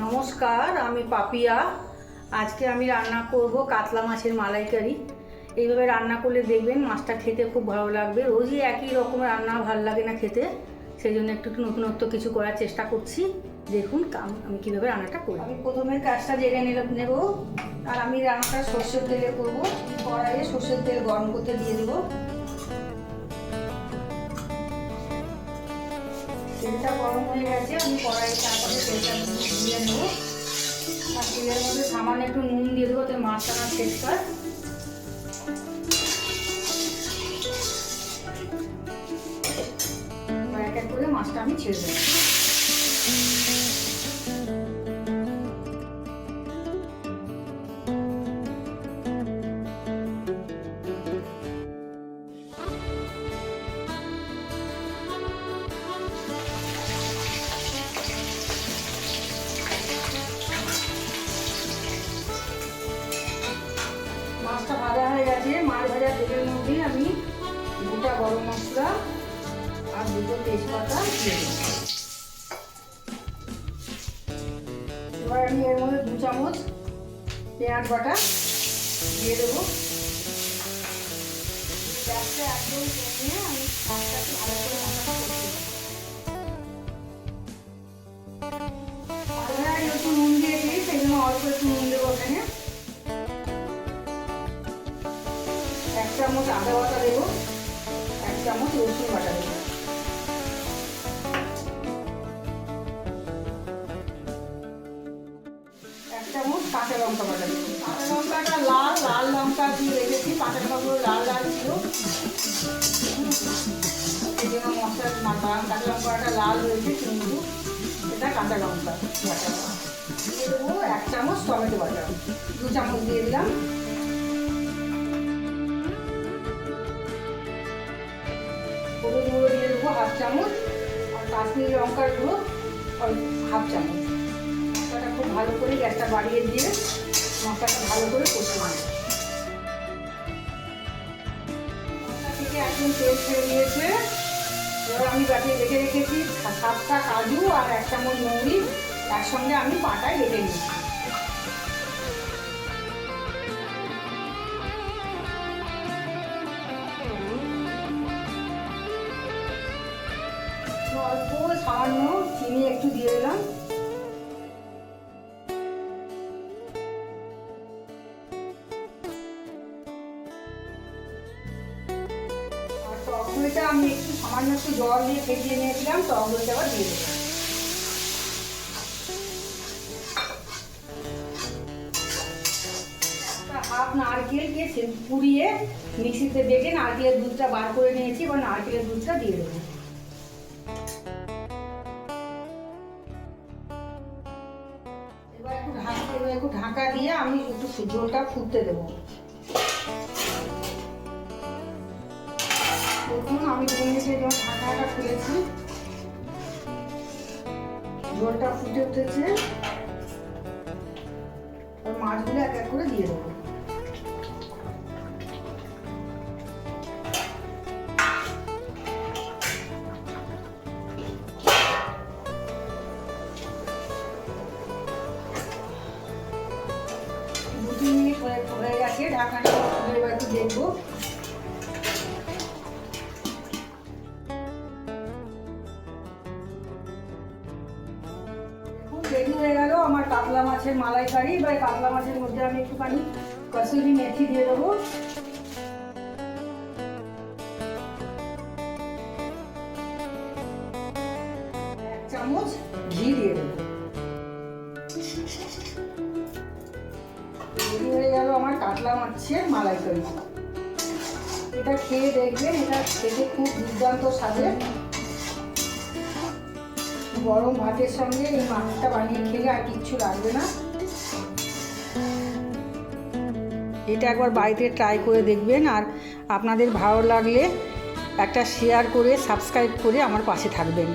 নমস্কার, আমি পাপিয়া। আজকে আমি রান্না করব কাতলা মাছের মালাইকারি। এইভাবে রান্না করলে দেখবেন মাছটা খেতে খুব ভালো লাগবে। রোজই একই রকম রান্না ভালো লাগে না খেতে, সেই জন্য একটু নতুনত্ব কিছু করার চেষ্টা করছি। দেখুন আমি কীভাবে রান্নাটা করি। আমি প্রথমে কাজটা জেনে নেব। আর আমি রান্নাটা সর্ষের তেলে করবো। কড়াইয়ে সর্ষের তেল গরম করতে দিয়ে দেবো। তেলটা গরম হয়ে গেছে, আমি কড়াইয়ে তারপরে তেলটা দিয়ে নেবো। আর তেলের মধ্যে সামান্য একটু নুন দিয়ে দেবো, তো মাছটা না শেষ কর। এক এক করে মাছটা আমি ছেড়ে দেবো। মাছটা ভাজা হয়ে গেছে। মাছ ভাজা তেলের মধ্যে আমি গোটা গরম মশলা আর দুটো তেজপাতা দিয়ে দেবো। এবার আমি এর মধ্যে 2 চামচ পেঁয়াজ বাটা দিয়ে দেবো। গ্যাসটা একদম কমিয়ে আমি মাছটাকে ভালো করে মাখাটা একটু নুন দিয়ে দিই, সেই জন্য অল্প একটু নুন দেবো। ওখানে 1 চামচ আদা বাটা দেবো, 1 চামচ রসুন বাটা দেবো। কাঁচা লঙ্কা বাটা দেবো। কাঁচা লঙ্কাটা লাল লঙ্কা দিয়ে রেখেছি, কাঁচা লঙ্কাগুলো লাল ছিল, সেই জন্য কাঁচা লঙ্কাটা লাল হয়েছে, কিন্তু এটা কাঁচা লঙ্কা বাটা দিয়ে দেবো। 1 চামচ টমেটো বাটা, 2 চামচ দিয়ে দিলাম। হলুদ গুঁড়ো দিয়ে দেবো 1/2 চামচ, আর কাশ্মীরি লঙ্কার গুঁড়ো 1/2 চামচ। মশলাটা খুব ভালো করে গ্যাসটা বাড়িয়ে দিয়ে মশলাটা ভালো করে কষতে হবে। মশলা থেকে একদম তেল ছেড়ে দিয়েছে। এবার আমি বাটিয়ে রেখে রেখেছি 7টা কাজু আর 1 চামচ মৌরি একসঙ্গে আমি পাটায় বেটে নিয়েছি। অল্প সামান্য চিনি একটু দিয়ে দিলাম। আর টক দইটা আমি একটু সামান্য একটু জল দিয়ে ফেটিয়ে নিয়েছিলাম, টক দইটা আবার দিয়ে দেবো। হাফ নারকেলকে পুড়িয়ে মিক্সিতে বেটে নারকেলের দুধটা বার করে নিয়েছি, এবার নারকেলের দুধটা দিয়ে দেবো। একটু ঢাকা দিয়ে আমি একটু ঝোলটা ফুটতে দেবো। দেখুন আমি 2 মিনিটে যখন ঢাকাটা খুলেছি, ঝোলটা ফুটে উঠেছে। আর মাছগুলো এক এক করে দিয়ে দেবো। হয়ে গেছে, ঢাকাটা এবার একটু দেখবো। রেডি হয়ে গেল আমার কাতলা মাছের মালাইকারি। বা কাতলা মাছের মধ্যে আমি একটুখানি কসুরি মেথি দিয়ে দেবো। এক চামচ ঘি দিয়ে দেবো। রেডি হয়ে গেল আমার কাতলা মাছের মালাইকারি। এটা খেয়ে দেখবেন, এটা খেতে খুব দুর্দান্ত স্বাদের। গরম ভাতের সঙ্গে এই মাছটা বানিয়ে খেলে আর কিচ্ছু লাগবে না। এটা একবার বাড়িতে ট্রাই করে দেখবেন। আর আপনাদের ভালো লাগলে একটা শেয়ার করে সাবস্ক্রাইব করে আমার পাশে থাকবেন।